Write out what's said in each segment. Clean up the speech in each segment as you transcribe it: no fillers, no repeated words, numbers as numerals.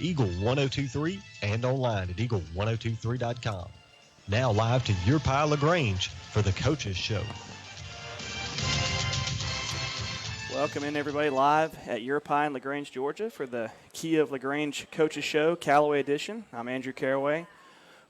Eagle 1023 and online at eagle1023.com. Now live to your Pie LaGrange for the Coaches Show. Welcome in, everybody, live at Europie in LaGrange, Georgia for the Key of LaGrange Coaches Show, Callaway edition. I'm Andrew Callaway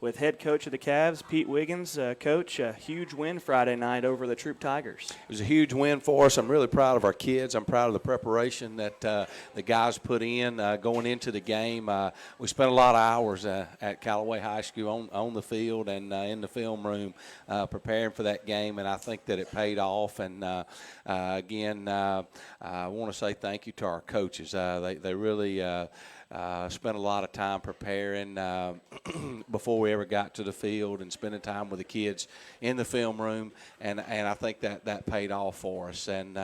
with head coach of the Cavs, Pete Wiggins. Coach, a huge win Friday night over the Troop Tigers. It was a huge win for us. I'm really proud of our kids. I'm proud of the preparation that the guys put in going into the game. We spent a lot of hours at Callaway High School on the field and in the film room preparing for that game, and I think that it paid off. And, again, I want to say thank you to our coaches. They really spent a lot of time preparing before we ever got to the field and spending time with the kids in the film room, and I think that paid off for us. And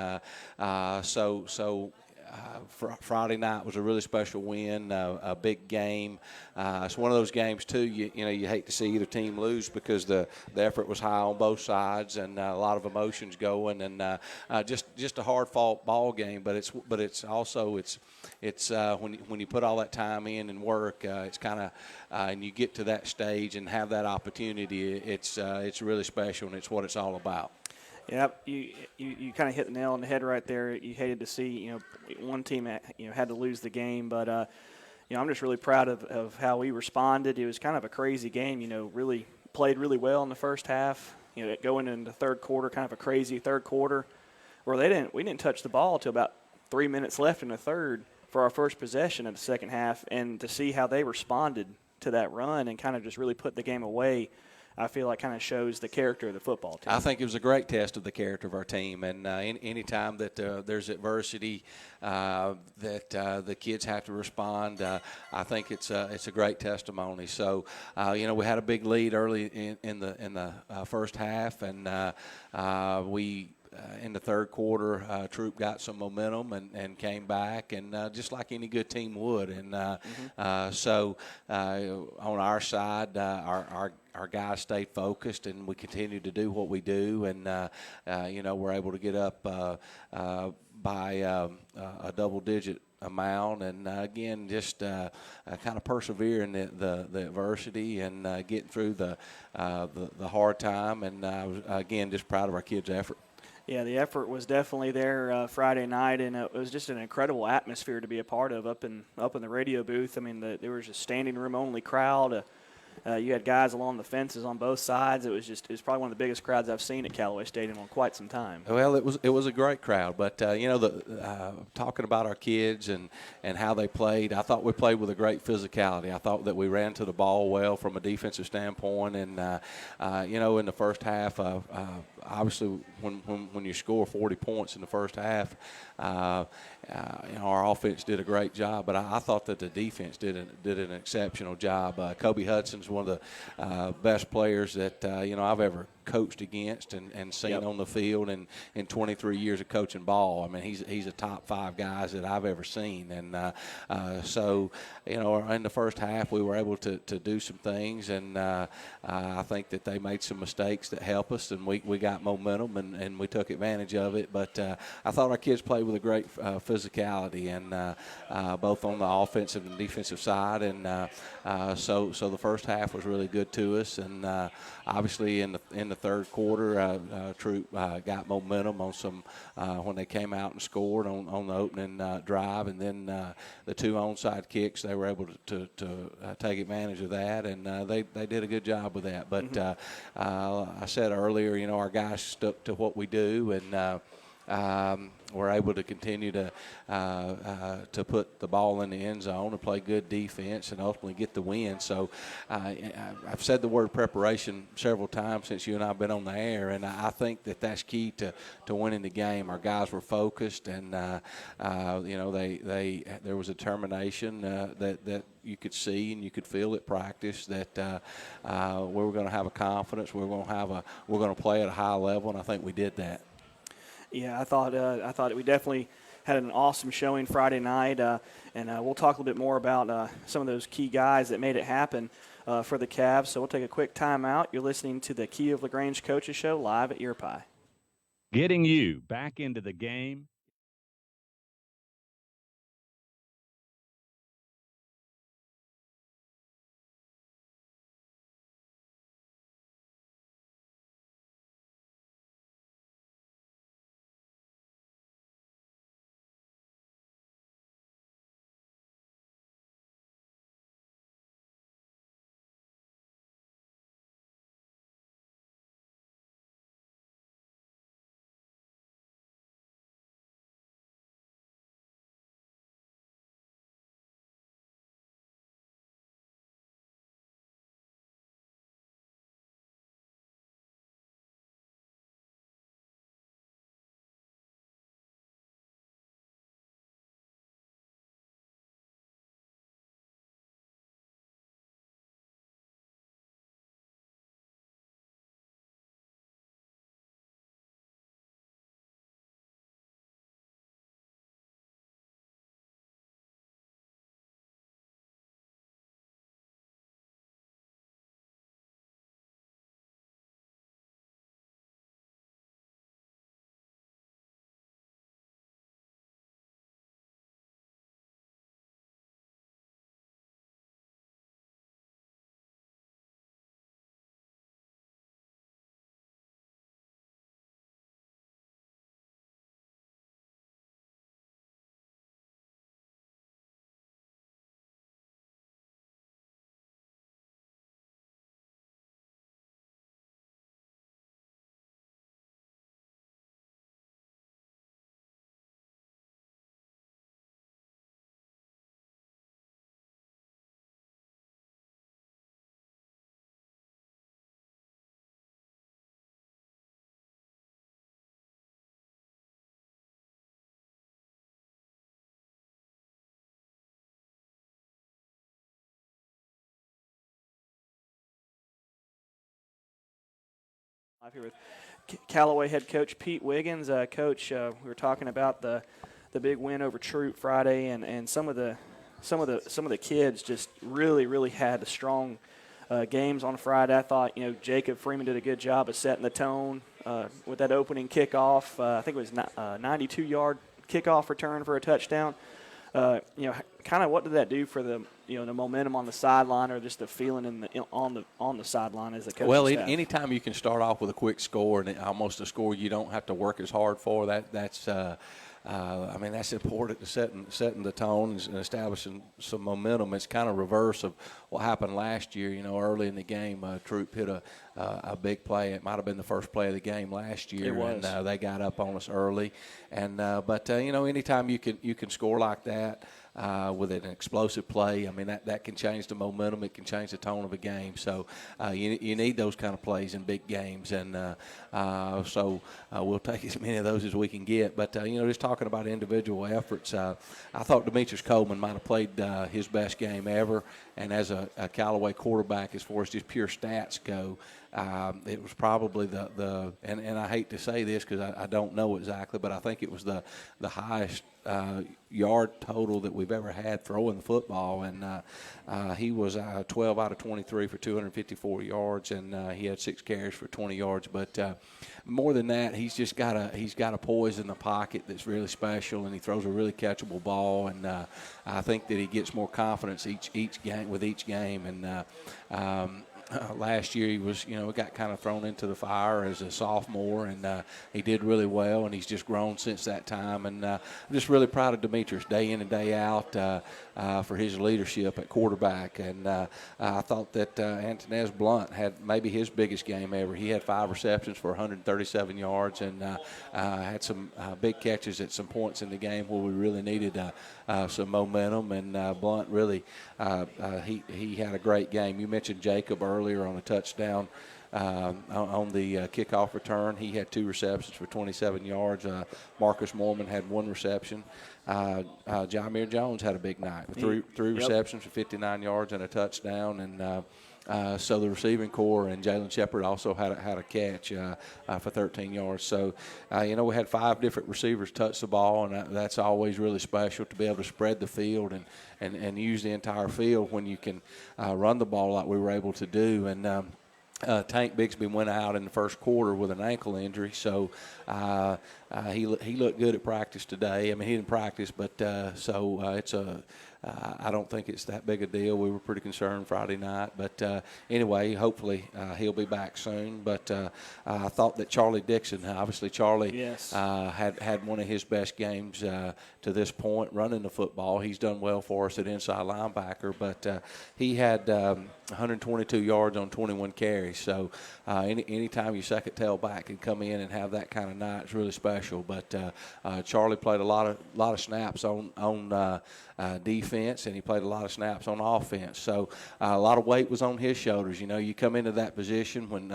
Friday night was a really special win, a big game. It's one of those games too. You hate to see either team lose because the effort was high on both sides and a lot of emotions going, and just a hard fought ball game. But it's also when you put all that time in and work, it's kind of and you get to that stage and have that opportunity. It's really special, and it's what it's all about. Yep, you kind of hit the nail on the head right there. You hated to see, one team, had to lose the game, but, I'm just really proud of how we responded. It was kind of a crazy game, really played really well in the first half, going into the third quarter, kind of a crazy third quarter where we didn't touch the ball until about 3 minutes left in the third for our first possession of the second half, and to see how they responded to that run and kind of just really put the game away, I feel like kind of shows the character of the football team. I think it was a great test of the character of our team, and any time that there's adversity that the kids have to respond, I think it's a great testimony. So, we had a big lead early in the first half, and we. In the third quarter, Troop got some momentum and came back, and just like any good team would. And so on our side, our guys stayed focused, and we continued to do what we do. And, we're able to get up by a double-digit amount, and again, just kind of persevering the adversity and getting through the hard time. And I was, again, just proud of our kids' effort. Yeah, the effort was definitely there Friday night, and it was just an incredible atmosphere to be a part of up in the radio booth. I mean, there was a standing room only crowd. You had guys along the fences on both sides. It was probably one of the biggest crowds I've seen at Callaway Stadium in quite some time. Well, it was a great crowd, but talking about our kids and how they played, I thought we played with a great physicality. I thought that we ran to the ball well from a defensive standpoint, and in the first half, obviously when you score 40 points in the first half, our offense did a great job, but I thought that the defense did an exceptional job. Kobe Hudson's one of the best players that I've ever coached against and seen on the field in 23 years of coaching ball. I mean, he's a top 5 guys that I've ever seen. And so, in the first half we were able to do some things, and I think that they made some mistakes that helped us, and we got momentum and we took advantage of it. But I thought our kids played with a great physicality, and both on the offensive and defensive side. And so the first half was really good to us, and obviously in the third quarter, Troop got momentum on some when they came out and scored on the opening drive, and then the 2 onside kicks, they were able to take advantage of that, and they did a good job with that. But I said earlier, our guys stuck to what we do, and we're able to continue to put the ball in the end zone and play good defense and ultimately get the win. So I've said the word preparation several times since you and I have been on the air, and I think that that's key to winning the game. Our guys were focused, and there was a determination that you could see and you could feel at practice that we were going to have a confidence. We're going to play at a high level, and I think we did that. Yeah, I thought we definitely had an awesome showing Friday night, and we'll talk a little bit more about some of those key guys that made it happen for the Cavs. So we'll take a quick timeout. You're listening to the Key of LaGrange Coaches Show live at Europie. Getting you back into the game. I'm here with Callaway head coach Pete Wiggins. Coach, we were talking about the big win over Troop Friday, and some of the kids just really had a strong games on Friday. I thought Jacob Freeman did a good job of setting the tone with that opening kickoff. I think it was 92-yard kickoff return for a touchdown. Kind of what did that do for the momentum on the sideline, or just the feeling on the sideline as a coach? Well, anytime you can start off with a quick score and almost a score you don't have to work as hard for, that's important to setting the tone and establishing some momentum. It's kind of reverse of what happened last year. Early in the game, Troop hit a big play. It might have been the first play of the game last year. It was. And they got up on us early. And but anytime you can score like that with an explosive play, that can change the momentum. It can change the tone of a game. So you need those kind of plays in big games, and so we'll take as many of those as we can get. But just talking about individual efforts, I thought Demetrius Coleman might have played his best game ever, and as a Callaway quarterback, as far as just pure stats go, it was probably and I hate to say this because I don't know exactly, but I think it was the highest yard total that we've ever had throwing the football, and he was 12 out of 23 for 254 yards, and he had 6 carries for 20 yards. But more than that, he's got a poise in the pocket that's really special, and he throws a really catchable ball, and I think that he gets more confidence each game with each game, and last year he was, got kind of thrown into the fire as a sophomore, and he did really well, and he's just grown since that time. And I'm just really proud of Demetrius day in and day out for his leadership at quarterback. And I thought that Antonez Blunt had maybe his biggest game ever. He had 5 receptions for 137 yards, and had some big catches at some points in the game where we really needed some momentum. And Blunt really, he had a great game. You mentioned Jacob earlier on a touchdown on the kickoff return. He had 2 receptions for 27 yards. Marcus Mormon had 1 reception. Jameer Jones had a big night with three receptions for 59 yards and a touchdown. And so the receiving core and Jalen Shepard also had a catch for 13 yards. So, we had 5 different receivers touch the ball, and that's always really special to be able to spread the field and use the entire field when you can run the ball like we were able to do. And Tank Bixby went out in the first quarter with an ankle injury, so he looked good at practice today. He didn't practice, but it's I don't think it's that big a deal. We were pretty concerned Friday night. But anyway, hopefully he'll be back soon. But I thought that Charlie Dixon, obviously Charlie had one of his best games to this point running the football. He's done well for us at inside linebacker. But he had 122 yards on 21 carries. So anytime your second tailback can come in and have that kind of night, it's really special. But Charlie played a lot of snaps on defense, and he played a lot of snaps on offense. So a lot of weight was on his shoulders. You come into that position when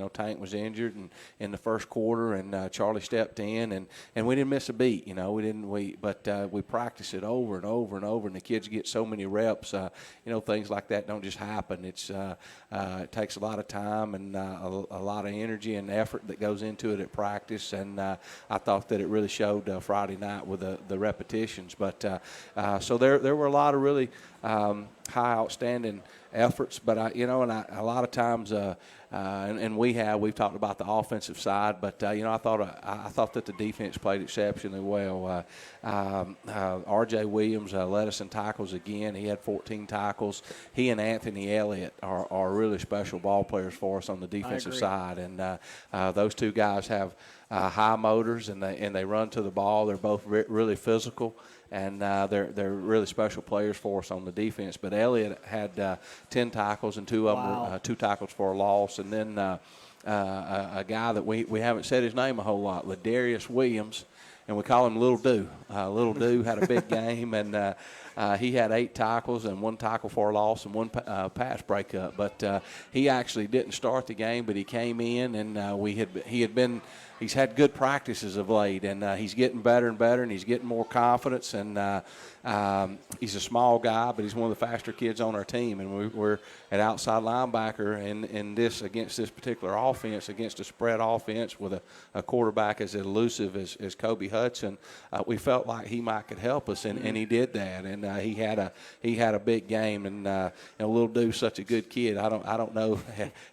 Tank was injured and in the first quarter, and Charlie stepped in, and we didn't miss a beat. But we practiced it over and over and over, and the kids get so many reps. Things like that don't just happen. It takes a lot of time and a lot of energy and effort that goes into it at practice. And I thought that it really showed Friday night with the repetitions. But so there were a lot of really high outstanding efforts, but a lot of times and we've talked about the offensive side, but I thought that the defense played exceptionally well. R.J. Williams led us in tackles again. He had 14 tackles. He and Anthony Elliott are really special ball players for us on the defensive side, and those two guys have high motors, and they run to the ball. They're both really physical, and they're really special players for us on the defense. But Elliott had 10 tackles, and 2 of them were 2 tackles for a loss. And then a guy that we haven't said his name a whole lot, Ladarius Williams, and we call him Little Dew. Little Dew had a big game, and he had 8 tackles and 1 tackle for a loss and 1 pass breakup. But he actually didn't start the game, but he came in, and he's had good practices of late, and he's getting better and better, and he's getting more confidence. And he's a small guy, but he's one of the faster kids on our team. And we're at outside linebacker against this particular offense, against a spread offense with a quarterback as elusive as Kobe Hudson. We felt like he could help us, and he did that. And he had a big game. And Little Dude's such a good kid. I don't know.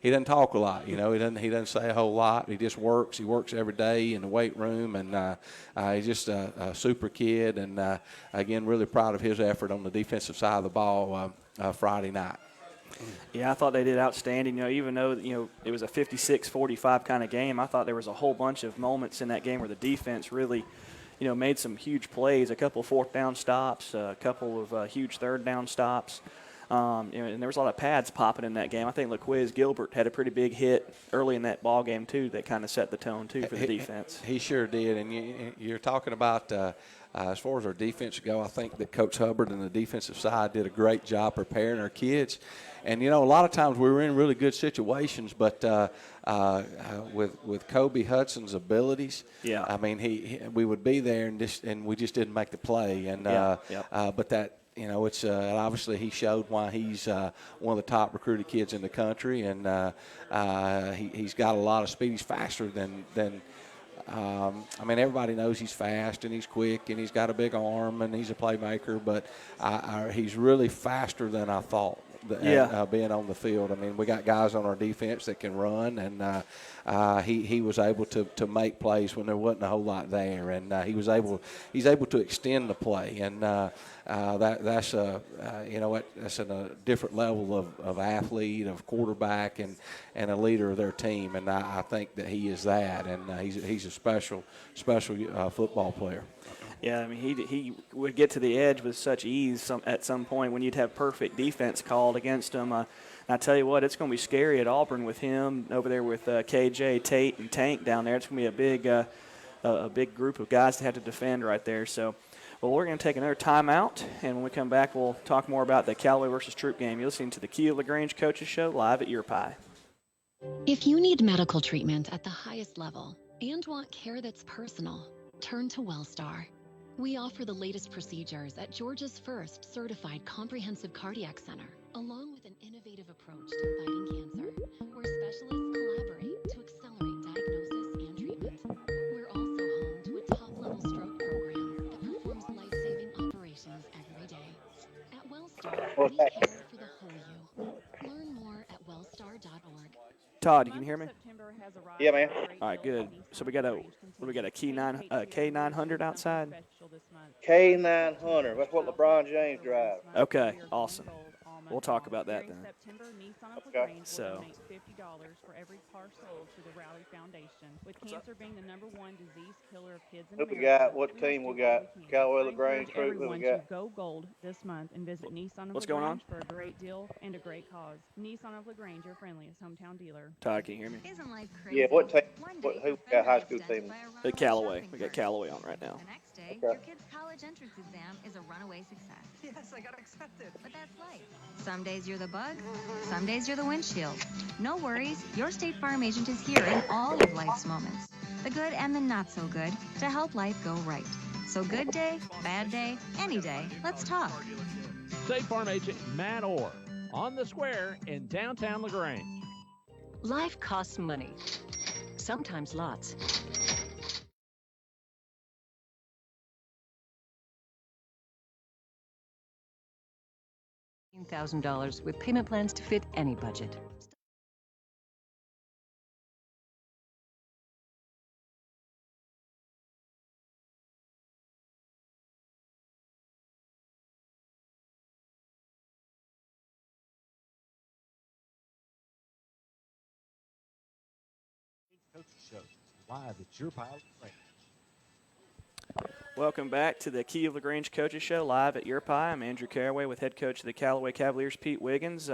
He doesn't talk a lot. He doesn't say a whole lot. He just works. He works every day in the weight room, and he's just a super kid. And again, really proud of his effort on the defensive side of the ball Friday night. Yeah, I thought they did outstanding. Even though it was a 56-45 kind of game, I thought there was a whole bunch of moments in that game where the defense really, made some huge plays. A couple of 4th down stops, a couple of huge 3rd down stops. And there was a lot of pads popping in that game. I think LaQuiz Gilbert had a pretty big hit early in that ball game too. That kind of set the tone too for the defense. He sure did. And you're talking about. As far as our defense go, I think that Coach Hubbard and the defensive side did a great job preparing our kids. And, a lot of times we were in really good situations, but with Kobe Hudson's abilities, yeah, I mean, we would be there and we just didn't make the play. And but that. It's obviously he showed why he's one of the top recruited kids in the country, and he's got a lot of speed. He's faster than everybody knows he's fast and he's quick and he's got a big arm and he's a playmaker, but he's really faster than I thought. Being on the field. I mean, we got guys on our defense that can run, and he was able to make plays when there wasn't a whole lot there, and he's able to extend the play, and that's a different level of athlete, of quarterback, and a leader of their team, and I think that he is that, and he's a special football player. Yeah, I mean, he would get to the edge with such ease at some point when you'd have perfect defense called against him. And I tell you what, it's going to be scary at Auburn with him over there with KJ, Tate, and Tank down there. It's going to be a big group of guys to have to defend right there. So, well, we're going to take another timeout, and when we come back, we'll talk more about the Callaway versus Troop game. You're listening to the Key of LaGrange Coaches Show live at Your Pie. If you need medical treatment at the highest level and want care that's personal, turn to WellStar. We offer the latest procedures at Georgia's first certified comprehensive cardiac center, along with an innovative approach to fighting cancer, where specialists collaborate to accelerate diagnosis and treatment. We're also home to a top-level stroke program that performs life-saving operations every day. At WellStar, we care for the whole you. Learn more at wellstar.org. Todd, you can hear me? Yeah, man. All right, good. So we got a K900 outside. K900. That's what LeBron James drives. Okay, awesome. We'll talk about that then. Okay. So. $50 for every car sold to the Rally Foundation. With cancer being the #1 disease killer of kids in Who we America, got? What team we got? Callaway LaGrange Troop. Who we everyone got? to go gold this month and visit Nissan of What's going LaGrange on? for a great deal and a great cause. Nissan of LaGrange, your friendliest hometown dealer. Todd, can you hear me? Isn't life crazy? Yeah, what team? Who we got? High school team. The Callaway. We got Callaway on right now. The next day, Okay. your kid's college entrance exam is a runaway success. Yes, I got accepted. But that's life. Some days you're the bug, some days you're the windshield. No worries, your State Farm agent is here in all of life's moments, the good and the not so good, to help life go right. So good day, bad day, any day, let's talk. State Farm agent Matt Orr on the square in downtown LaGrange. Life costs money, sometimes lots. $1,000 with payment plans to fit any budget. Coaches Show live at Your Pie LaGrange. Welcome back to the Key of LaGrange Coaches Show live at Your Pie. I'm Andrew Callaway with head coach of the Callaway Cavaliers, Pete Wiggins.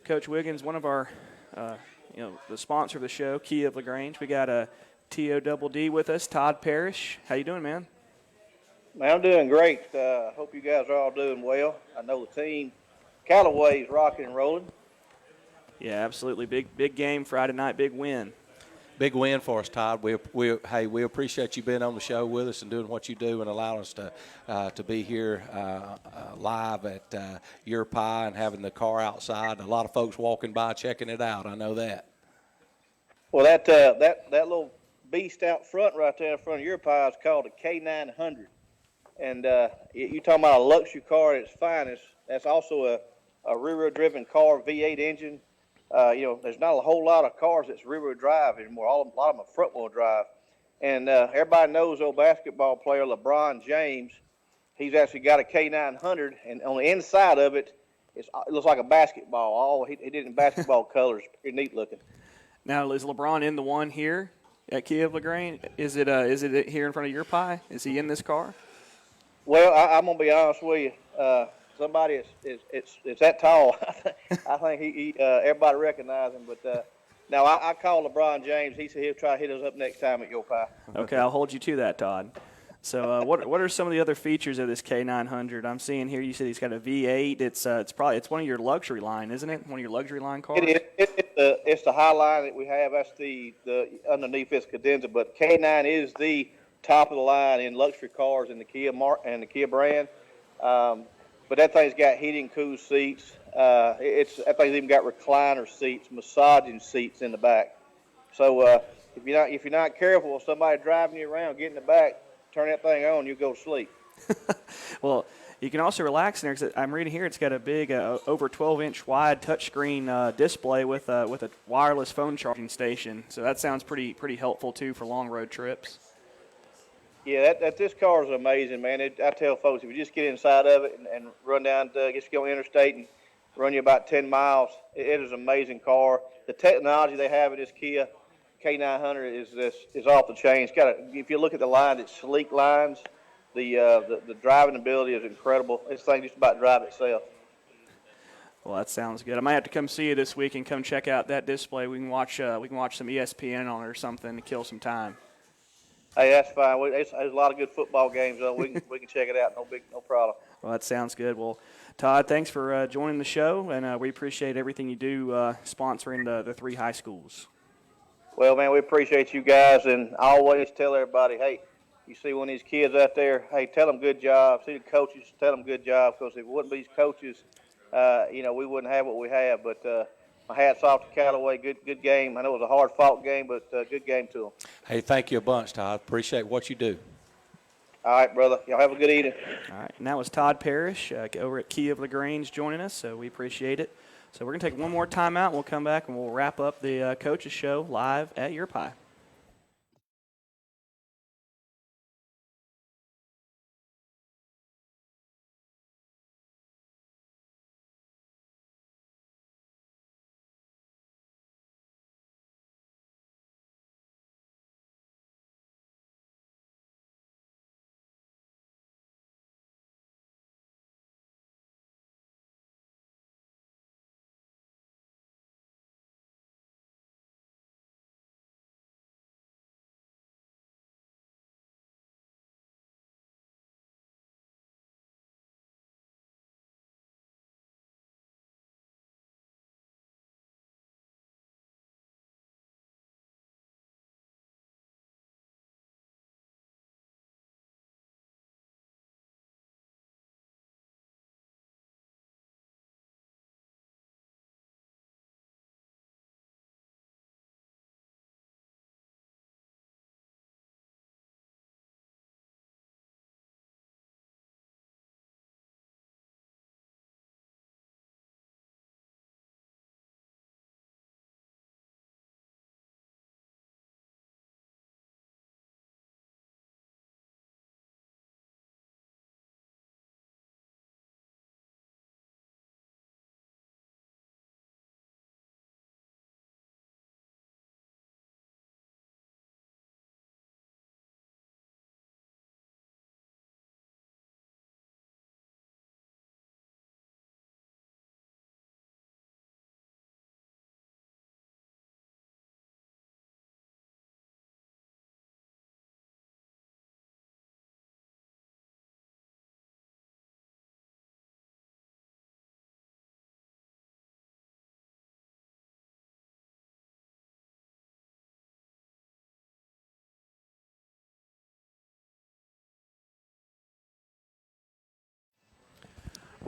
Coach Wiggins, one of our, the sponsor of the show, Key of LaGrange. We got a TODD with us, Todd Parrish. How you doing, man? Man, I'm doing great. Hope you guys are all doing well. I know the team, Callaway, is rocking and rolling. Yeah, absolutely. Big game Friday night, big win. Big win for us, Todd. We appreciate you being on the show with us and doing what you do and allowing us to be here live at Your Pie and having the car outside. A lot of folks walking by checking it out. I know that. Well, that little beast out front right there in front of Your Pie is called a K900. And you talking about a luxury car at its finest. That's also a rear-wheel driven car, V8 engine. There's not a whole lot of cars that's rear-wheel drive anymore. A lot of them are front-wheel drive. And everybody knows old basketball player LeBron James. He's actually got a K900, and on the inside of it, it looks like a basketball. He did it in basketball colors. Pretty neat looking. Now, is LeBron in the one here at Kia of LaGrange? Is it here in front of Your Pie? Is he in this car? Well, I'm gonna be honest with you. Somebody is that tall. I think he everybody recognize him. But now I call LeBron James. He said he'll try to hit us up next time at Your Pie. Okay, I'll hold you to that, Todd. So what are some of the other features of this K900? I'm seeing here you said he's got a V8. It's one of your luxury line, isn't it? One of your luxury line cars. It's the high line that we have. That's the underneath it's cadenza. But K9 is the top of the line in luxury cars in the Kia brand. But that thing's got heating, cool seats. That thing's even got recliner seats, massaging seats in the back. So if you're not careful, if somebody driving you around, get in the back, turn that thing on, you go to sleep. Well, you can also relax in there because I'm reading here it's got a big over 12-inch wide touchscreen display with a wireless phone charging station. So that sounds pretty helpful too for long road trips. Yeah, this car is amazing, man. I tell folks, if you just get inside of it and run down, just go interstate and run you about 10 miles, it is an amazing car. The technology they have in this Kia K900 is off the chain. If you look at the line, it's sleek lines. The driving ability is incredible. This thing just about drive itself. Well, that sounds good. I might have to come see you this week and come check out that display. We can watch some ESPN on it or something to kill some time. Hey, that's fine. There's a lot of good football games. We can check it out. No problem. Well, that sounds good. Well, Todd, thanks for joining the show, and we appreciate everything you do sponsoring the three high schools. Well, man, we appreciate you guys, and I always tell everybody, hey, you see one of these kids out there, hey, tell them good job. See the coaches, tell them good job, because if it wouldn't be these coaches, we wouldn't have what we have. But my hat's off to Callaway. Good game. I know it was a hard-fought game, but good game to them. Hey, thank you a bunch, Todd. Appreciate what you do. All right, brother. Y'all have a good evening. All right, and that was Todd Parrish over at Kia of LaGrange joining us, so we appreciate it. So we're going to take one more timeout. We'll come back, and we'll wrap up the Coaches Show live at Your Pie.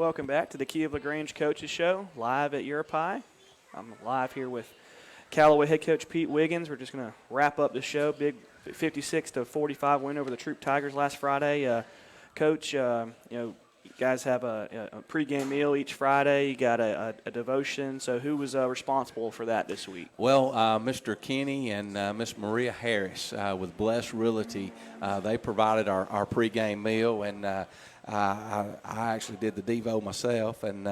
Welcome back to the Key of LaGrange Coaches Show, live at Europi. I'm live here with Callaway head coach Pete Wiggins. We're just going to wrap up the show. Big 56-45 win over the Troop Tigers last Friday. Coach, you guys have a pregame meal each Friday. You got a devotion. So who was responsible for that this week? Well, Mr. Kenny and Miss Maria Harris with Bless Realty, they provided our pregame meal, and I actually did the Devo myself, and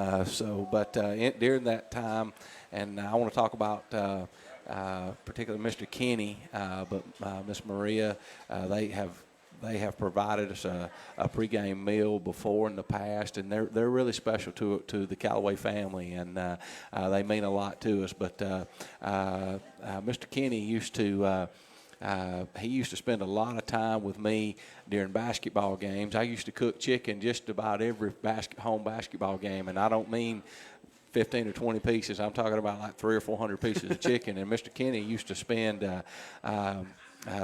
during that time, and I want to talk about particularly Mr. Kenny, but Miss Maria, they have provided us a pregame meal before in the past, and they're really special to the Callaway family, and they mean a lot to us. But Mr. Kenny used to spend a lot of time with me during basketball games. I used to cook chicken just about every home basketball game, and I don't mean 15 or 20 pieces. I'm talking about like 300 or 400 pieces of chicken. And Mr. Kenny used to spend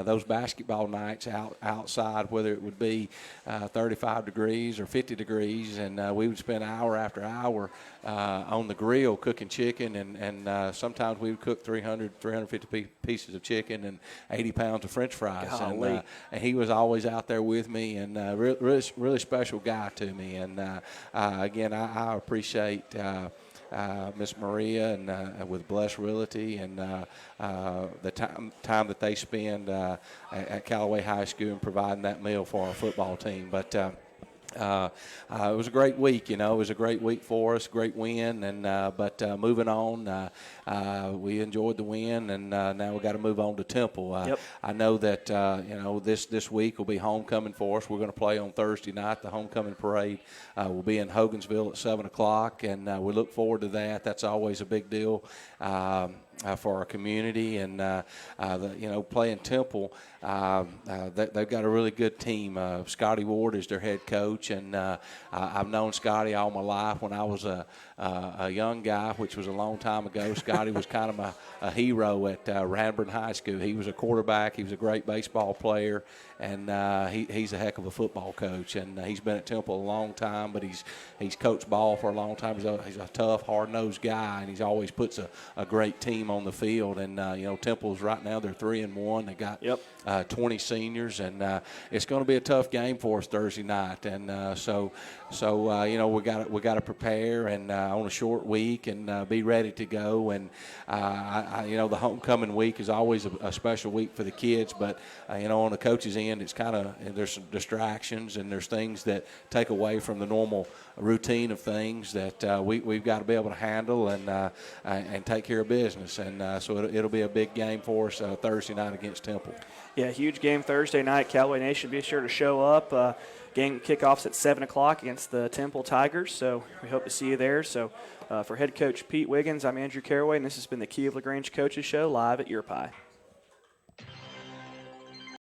those basketball nights outside, whether it would be 35 degrees or 50 degrees, and we would spend hour after hour on the grill cooking chicken, and sometimes we would cook 350 pieces of chicken and 80 pounds of French fries. And he was always out there with me, and really special guy to me. And again, I appreciate Miss Maria and with Bless Realty, and the time that they spend at Callaway High School and providing that meal for our football team. But it was a great week, It was a great week for us, great win, and but moving on, we enjoyed the win, and now we got to move on to Temple. Yep. I know that this week will be homecoming for us. We're going to play on Thursday night. The homecoming parade will be in Hogansville at 7:00, and we look forward to that. That's always a big deal for our community, and playing Temple. They've got a really good team. Scotty Ward is their head coach, and I've known Scotty all my life. When I was a young guy, which was a long time ago, Scotty was kind of a hero at Ranburn High School. He was a quarterback. He was a great baseball player, and he's a heck of a football coach. And he's been at Temple a long time, but he's coached ball for a long time. He's a tough, hard-nosed guy, and he's always puts a great team on the field. And Temple's right now, they're 3-1. They got 20 seniors, and it's going to be a tough game for us Thursday night. And we got to prepare and on a short week and be ready to go. And the homecoming week is always a special week for the kids, but on the coach's end, it's kind of, there's some distractions and there's things that take away from the normal routine of things that we've got to be able to handle and take care of business. And so it'll be a big game for us Thursday night against Temple. Yeah, huge game Thursday night. Callaway Nation, be sure to show up. Game kickoffs at 7:00 against the Temple Tigers, so we hope to see you there. So for head coach Pete Wiggins, I'm Andrew Caraway, and this has been the Key of LaGrange Coaches Show live at Europi.